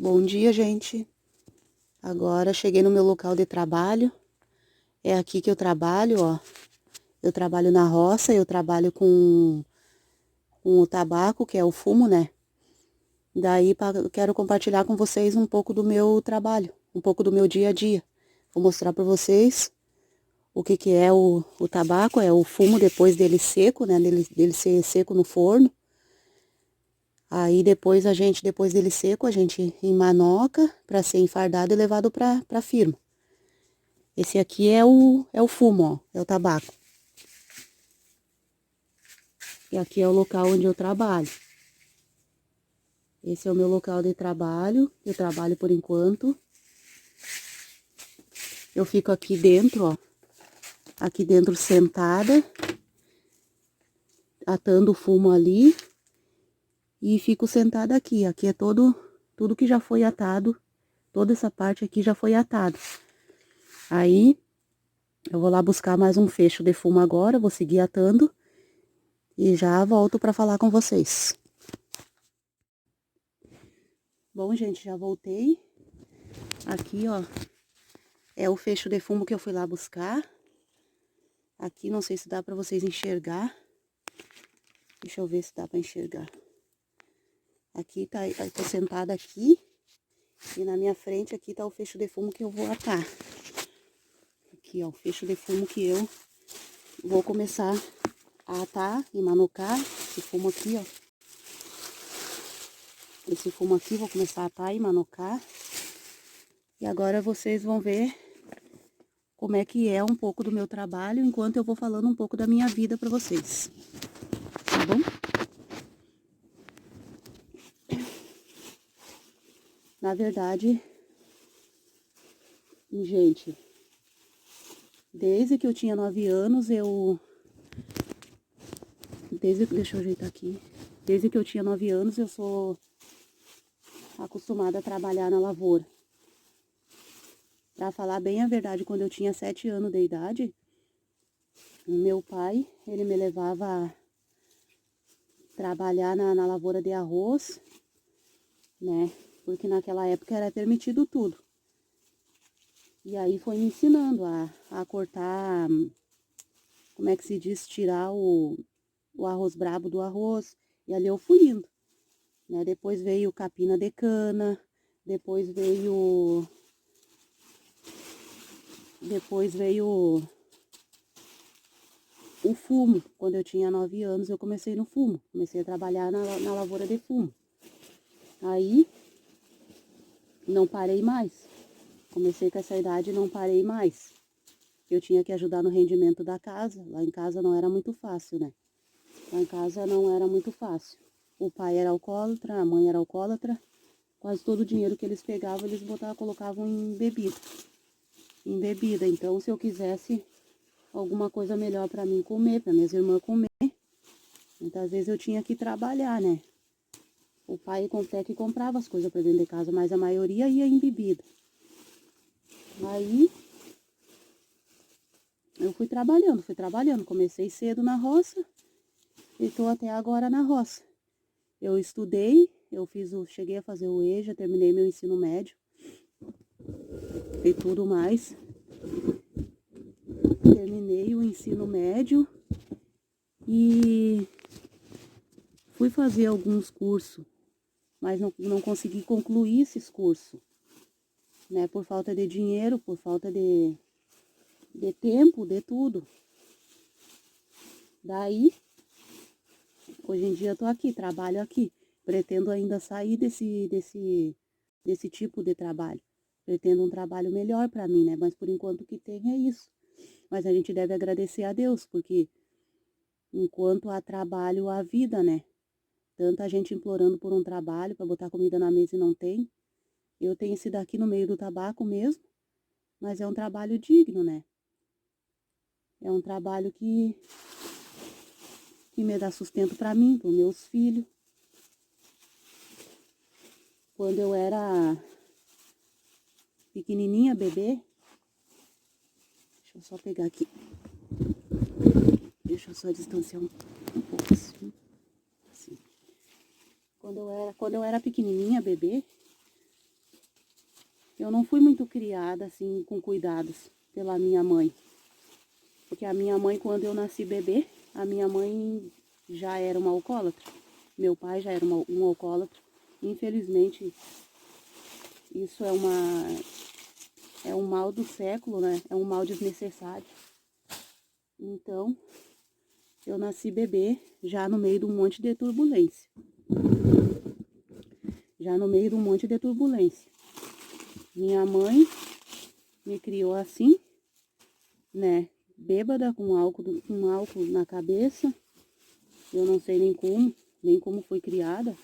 Bom dia, gente. Agora cheguei no meu local de trabalho. É aqui que eu trabalho, ó. Eu trabalho na roça, eu trabalho com o tabaco, que é o fumo, né? Daí quero compartilhar com vocês um pouco do meu trabalho, um pouco do meu dia a dia. Vou mostrar para vocês o que é o tabaco, é o fumo depois dele seco, né? Dele ser seco no forno. Aí depois depois dele seco, a gente emanoca para ser enfardado e levado para firma. Esse aqui é o fumo, ó, é o tabaco. E aqui é o local onde eu trabalho. Esse é o meu local de trabalho, eu trabalho por enquanto. Eu fico aqui dentro, ó, aqui dentro sentada, atando o fumo ali. E fico sentada aqui, aqui é tudo que já foi atado, toda essa parte aqui já foi atado. Aí, eu vou lá buscar mais um fecho de fumo agora, vou seguir atando e já volto para falar com vocês. Bom, gente, já voltei. Aqui, ó, é o fecho de fumo que eu fui lá buscar. Aqui, não sei se dá para vocês enxergar. Deixa eu ver se dá para enxergar. Aqui tá, eu tô sentada aqui. E na minha frente aqui tá o fecho de fumo que eu vou atar. Aqui, ó, o fecho de fumo que eu vou começar a atar e manocar. Esse fumo aqui, ó. Esse fumo aqui vou começar a atar e manocar. E agora vocês vão ver como é que é um pouco do meu trabalho, enquanto eu vou falando um pouco da minha vida para vocês. Tá bom? Na verdade, gente, desde que eu tinha 9 anos, deixa eu ajeitar aqui. Desde que eu tinha 9 anos, eu sou acostumada a trabalhar na lavoura. Pra falar bem a verdade, quando eu tinha 7 anos de idade, meu pai, ele me levava a trabalhar na lavoura de arroz, né? Porque naquela época era permitido tudo. E aí foi me ensinando a cortar, como é que se diz, tirar o arroz brabo do arroz. E ali eu fui indo, né? Depois veio capina de cana, depois veio o fumo. Quando eu tinha 9 anos, eu comecei no fumo. Comecei a trabalhar na lavoura de fumo. Aí, não parei mais. Comecei com essa idade e não parei mais. Eu tinha que ajudar no rendimento da casa. Lá em casa não era muito fácil, né? Lá em casa não era muito fácil. O pai era alcoólatra, a mãe era alcoólatra. Quase todo o dinheiro que eles pegavam, eles colocavam em bebida. Em bebida. Então, se eu quisesse alguma coisa melhor para mim comer, para minhas irmãs comer, muitas vezes eu tinha que trabalhar, né? O pai até que comprava as coisas para dentro de casa, mas a maioria ia em bebida. Aí, eu fui trabalhando. Comecei cedo na roça e tô até agora na roça. Eu estudei, cheguei a fazer o EJA, terminei meu ensino médio e tudo mais. Terminei o ensino médio e fui fazer alguns cursos, mas não consegui concluir esses cursos, né? Por falta de dinheiro, por falta de tempo, de tudo. Daí, hoje em dia eu tô aqui, trabalho aqui. Pretendo ainda sair desse tipo de trabalho. Pretendo um trabalho melhor para mim, né? Mas por enquanto o que tem é isso. Mas a gente deve agradecer a Deus, porque enquanto há trabalho, há vida, né? Tanta gente implorando por um trabalho para botar comida na mesa e não tem. Eu tenho esse daqui no meio do tabaco mesmo, mas é um trabalho digno, né? É um trabalho que me dá sustento para mim, para os meus filhos. Quando eu era pequenininha, bebê, deixa eu só pegar aqui. Deixa eu só distanciar um pouco assim. Quando eu era pequenininha, bebê, eu não fui muito criada, assim, com cuidados pela minha mãe. Porque a minha mãe, quando eu nasci bebê, a minha mãe já era uma alcoólatra. Meu pai já era um alcoólatra. Infelizmente, isso é um mal do século, né? É um mal desnecessário. Então, eu nasci bebê já no meio de um monte de turbulência. Minha mãe me criou assim, né? Bêbada, com álcool na cabeça. Eu não sei nem como foi criada.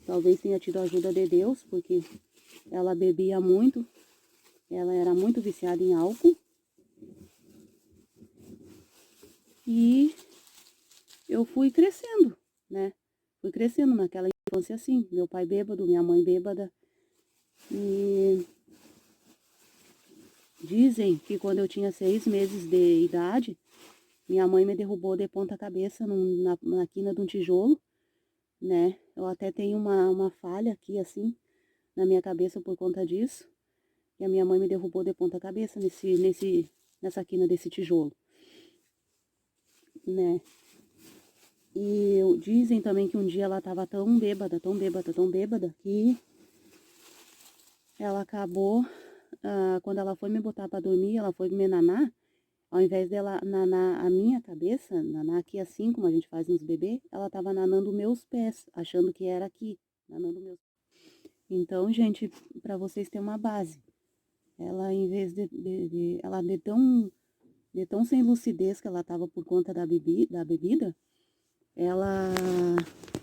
Talvez tenha tido a ajuda de Deus, porque ela bebia muito. Ela era muito viciada em álcool. E eu fui crescendo, né? Fui crescendo naquela infância assim. Meu pai bêbado, minha mãe bêbada. E dizem que quando eu tinha 6 meses de idade, minha mãe me derrubou de ponta cabeça na quina de um tijolo, né? Eu até tenho uma falha aqui, assim, na minha cabeça por conta disso. E a minha mãe me derrubou de ponta cabeça nessa quina desse tijolo, né? E dizem também que um dia ela estava tão bêbada, que ela acabou, quando ela foi me botar para dormir, ela foi me nanar, ao invés dela nanar a minha cabeça, nanar aqui assim, como a gente faz nos bebês, ela estava nanando meus pés, achando que era aqui, nanando meus. Então, gente, para vocês terem uma base, ela, em vez ela de tão sem lucidez que ela estava por conta da bebida, ela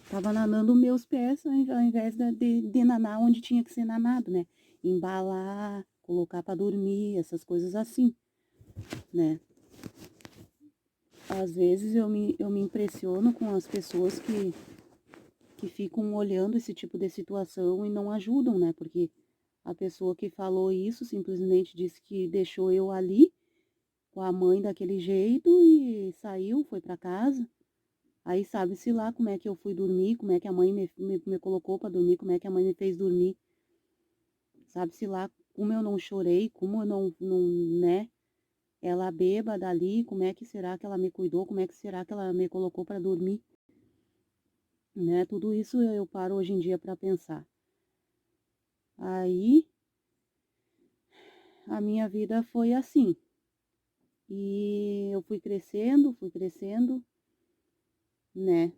estava nanando meus pés ao invés de nanar onde tinha que ser nanado, né? Embalar, colocar para dormir, essas coisas assim, né? Às vezes eu me impressiono com as pessoas que ficam olhando esse tipo de situação e não ajudam, né? Porque a pessoa que falou isso simplesmente disse que deixou eu ali com a mãe daquele jeito e saiu, foi para casa. Aí sabe-se lá como é que eu fui dormir, como é que a mãe me colocou para dormir, como é que a mãe me fez dormir. Sabe-se lá como eu não chorei, como eu não, né? Ela bêbada ali, como é que será que ela me cuidou, como é que será que ela me colocou para dormir, né? Tudo isso eu paro hoje em dia para pensar. Aí a minha vida foi assim. E eu fui crescendo, né?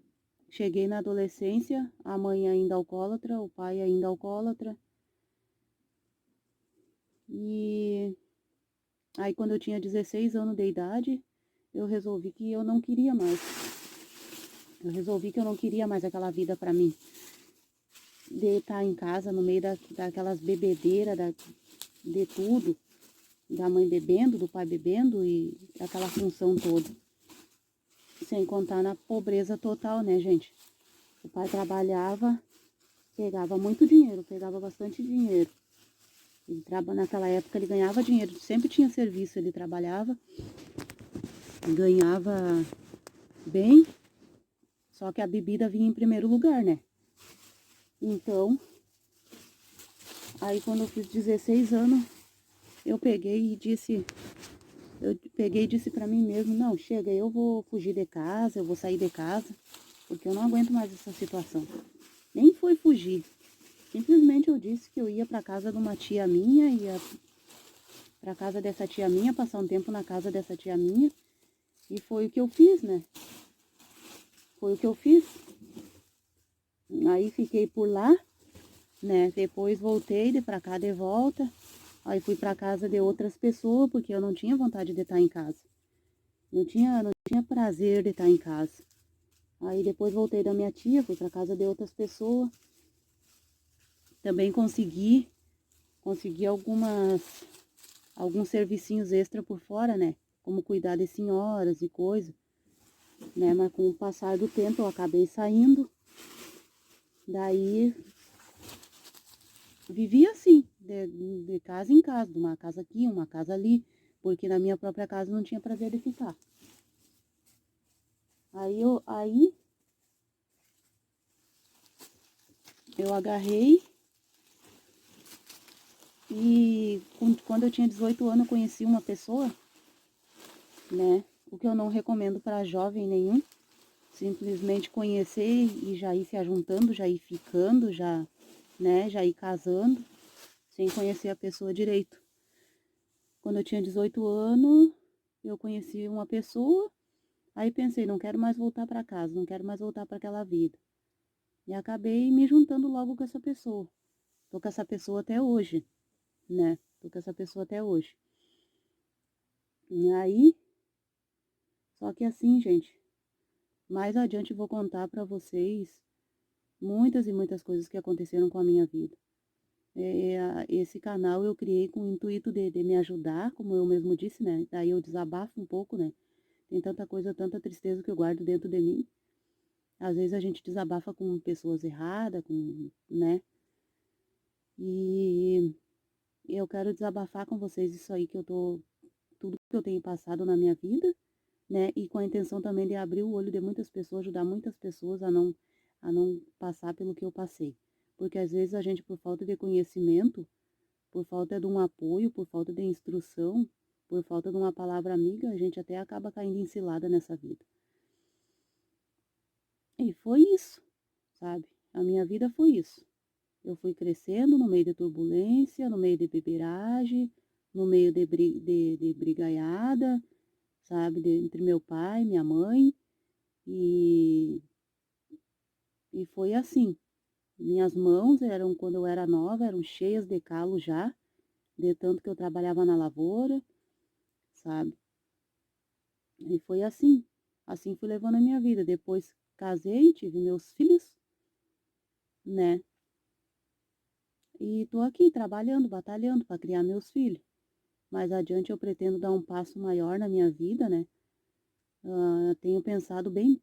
Cheguei na adolescência, a mãe ainda alcoólatra, o pai ainda alcoólatra. E aí quando eu tinha 16 anos de idade, eu resolvi que eu não queria mais. Eu resolvi que eu não queria mais aquela vida para mim. De estar em casa no meio daquelas bebedeiras, de tudo. Da mãe bebendo, do pai bebendo e aquela função toda. Sem contar na pobreza total, né, gente? O pai trabalhava, pegava muito dinheiro, pegava bastante dinheiro. Naquela época ele ganhava dinheiro, sempre tinha serviço, ele trabalhava, ganhava bem, só que a bebida vinha em primeiro lugar, né? Então, aí quando eu fiz 16 anos, eu peguei e disse para mim mesmo, não, chega, eu vou fugir de casa, eu vou sair de casa, porque eu não aguento mais essa situação. Nem foi fugir, simplesmente eu disse que eu ia para casa de uma tia minha, ia para casa dessa tia minha, passar um tempo na casa dessa tia minha, e foi o que eu fiz, né? Foi o que eu fiz. Aí fiquei por lá, né? Depois voltei para cá de volta. Aí fui para casa de outras pessoas, porque eu não tinha vontade de estar em casa. Não tinha prazer de estar em casa. Aí depois voltei da minha tia, fui para casa de outras pessoas. Também consegui alguns servicinhos extra por fora, né? Como cuidar de senhoras e coisa, né? Mas com o passar do tempo eu acabei saindo. Daí vivia assim, de casa em casa, de uma casa aqui, uma casa ali, porque na minha própria casa não tinha prazer de ficar. Aí eu agarrei E quando eu tinha 18 anos, eu conheci uma pessoa, né? O que eu não recomendo para jovem nenhum. Simplesmente conhecer e já ir se ajuntando, já ir ficando, já, né? Já ir casando, sem conhecer a pessoa direito. Quando eu tinha 18 anos, eu conheci uma pessoa, aí pensei, não quero mais voltar para casa, não quero mais voltar para aquela vida. E acabei me juntando logo com essa pessoa. Tô com essa pessoa até hoje, né? Tô com essa pessoa até hoje. E aí, só que assim, gente, mais adiante eu vou contar para vocês muitas e muitas coisas que aconteceram com a minha vida. Esse canal eu criei com o intuito de me ajudar, como eu mesmo disse, né? Daí eu desabafo um pouco, né? Tem tanta coisa, tanta tristeza que eu guardo dentro de mim. Às vezes a gente desabafa com pessoas erradas, né? E eu quero desabafar com vocês isso aí tudo que eu tenho passado na minha vida, né? E com a intenção também de abrir o olho de muitas pessoas, ajudar muitas pessoas a não passar pelo que eu passei. Porque às vezes a gente, por falta de conhecimento, por falta de um apoio, por falta de instrução, por falta de uma palavra amiga, a gente até acaba caindo em cilada nessa vida. E foi isso, sabe? A minha vida foi isso. Eu fui crescendo no meio de turbulência, no meio de beberagem, no meio de brigaiada, sabe? Entre meu pai, minha mãe. E, e foi assim. Minhas mãos eram, quando eu era nova, eram cheias de calo já, de tanto que eu trabalhava na lavoura, sabe? E foi assim. Assim fui levando a minha vida. Depois casei, tive meus filhos, né? E tô aqui trabalhando, batalhando para criar meus filhos. Mais adiante eu pretendo dar um passo maior na minha vida, né? Tenho pensado bem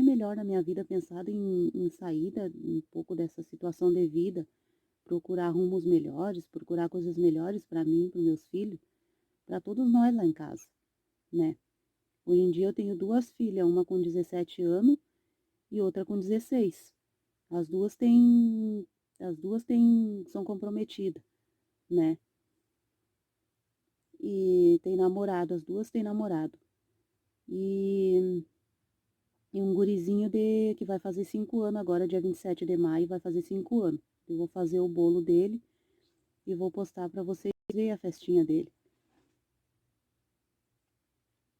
melhor na minha vida, pensado em saída um pouco dessa situação de vida, procurar rumos melhores, procurar coisas melhores para mim, para meus filhos, para todos nós lá em casa, né? Hoje em dia eu tenho duas filhas, uma com 17 anos e outra com 16. As duas têm, são comprometidas, né? E tem namorado, as duas têm namorado. E, e um gurizinho que vai fazer 5 anos agora, dia 27 de maio, vai fazer 5 anos. Eu vou fazer o bolo dele e vou postar para vocês verem a festinha dele.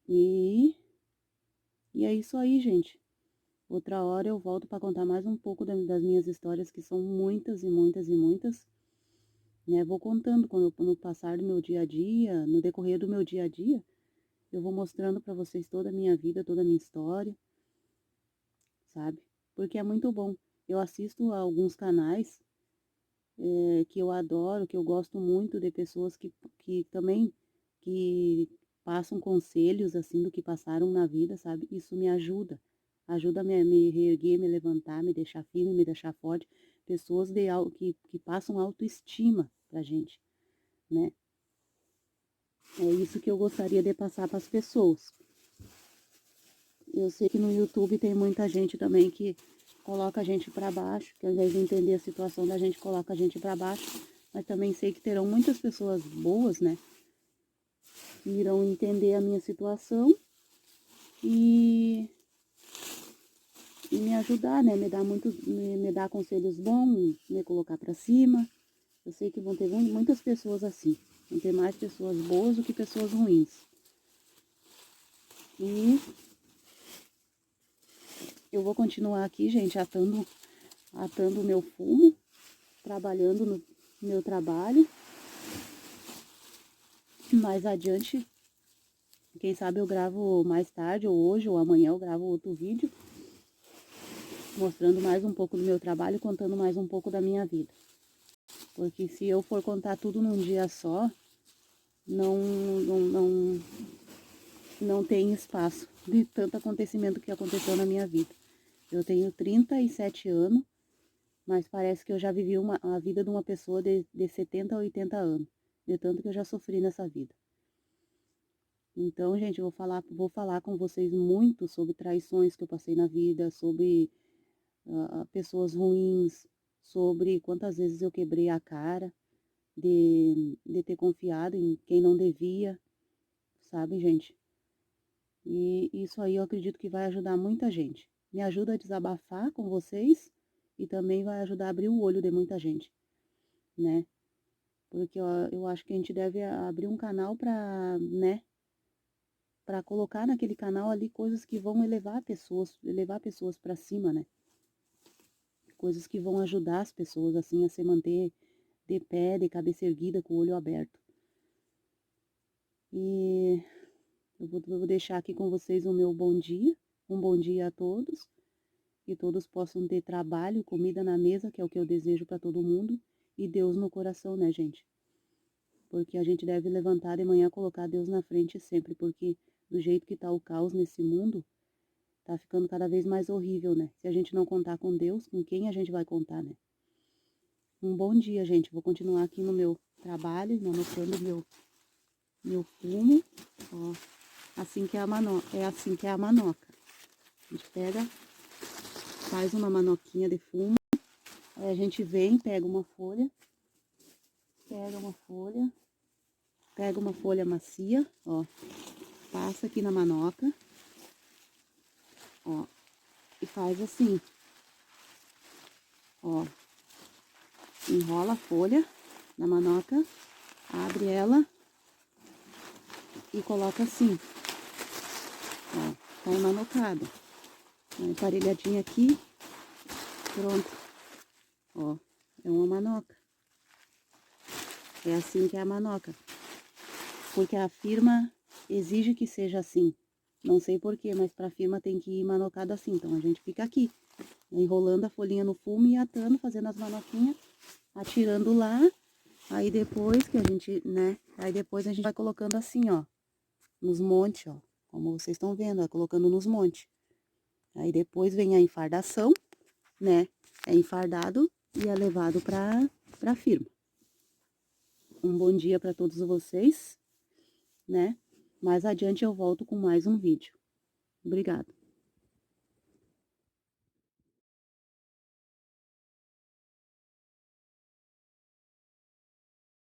E, e é isso aí, gente. Outra hora eu volto para contar mais um pouco das minhas histórias, que são muitas e muitas e muitas. Né? Vou contando no passar do meu dia a dia, no decorrer do meu dia a dia, eu vou mostrando para vocês toda a minha vida, toda a minha história, sabe? Porque é muito bom. Eu assisto a alguns canais que eu adoro, que eu gosto muito de pessoas que também que passam conselhos assim do que passaram na vida, sabe? Isso me ajuda. Ajuda a me reerguer, me levantar, me deixar firme, me deixar forte. Pessoas que passam autoestima pra gente, né? É isso que eu gostaria de passar para as pessoas. Eu sei que no YouTube tem muita gente também que coloca a gente para baixo, que ao invés de entender a situação da gente, coloca a gente para baixo. Mas também sei que terão muitas pessoas boas, né? Que irão entender a minha situação e, e me ajudar, né? Me dar conselhos bons, me colocar para cima. Eu sei que vão ter muitas pessoas assim. Vão ter mais pessoas boas do que pessoas ruins. E eu vou continuar aqui, gente, atando o meu fumo, trabalhando no meu trabalho. Mais adiante, quem sabe eu gravo mais tarde, ou hoje, ou amanhã eu gravo outro vídeo, mostrando mais um pouco do meu trabalho, contando mais um pouco da minha vida. Porque se eu for contar tudo num dia só, não, não, não, não tem espaço de tanto acontecimento que aconteceu na minha vida. Eu tenho 37 anos, mas parece que eu já vivi a vida de uma pessoa de 70 a 80 anos, de tanto que eu já sofri nessa vida. Então, gente, eu vou falar com vocês muito sobre traições que eu passei na vida, sobre pessoas ruins, sobre quantas vezes eu quebrei a cara, de ter confiado em quem não devia, sabe, gente? E isso aí eu acredito que vai ajudar muita gente. Me ajuda a desabafar com vocês e também vai ajudar a abrir o olho de muita gente, né? Porque eu acho que a gente deve abrir um canal para, né, para colocar naquele canal ali coisas que vão elevar pessoas para cima, né? Coisas que vão ajudar as pessoas assim a se manter de pé, de cabeça erguida, com o olho aberto. E eu vou deixar aqui com vocês o meu bom dia, um bom dia a todos, que todos possam ter trabalho, comida na mesa, que é o que eu desejo para todo mundo, e Deus no coração, né, gente? Porque a gente deve levantar de manhã e colocar Deus na frente sempre, porque do jeito que tá o caos nesse mundo, tá ficando cada vez mais horrível, né? Se a gente não contar com Deus, com quem a gente vai contar, né? Um bom dia, gente. Vou continuar aqui no meu trabalho, anotando meu fumo, ó. Assim que é a manoca, é assim que é a manoca. A gente pega, faz uma manoquinha de fumo, aí a gente vem, pega uma folha, pega uma folha macia, ó, passa aqui na manoca, ó, e faz assim, ó, enrola a folha na manoca, abre ela e coloca assim, ó, tá emanocado. Uma emparelhadinha aqui, pronto, ó, é uma manoca. É assim que é a manoca, porque a firma exige que seja assim. Não sei porquê, mas pra firma tem que ir manocado assim. Então a gente fica aqui, enrolando a folhinha no fumo e atando, fazendo as manoquinhas, atirando lá. Aí depois que a gente, né? Aí depois a gente vai colocando assim, ó, nos montes, ó. Como vocês estão vendo, ó, colocando nos montes. Aí depois vem a enfardação, né? É enfardado e é levado pra firma. Um bom dia para todos vocês, né? Mais adiante eu volto com mais um vídeo. Obrigada.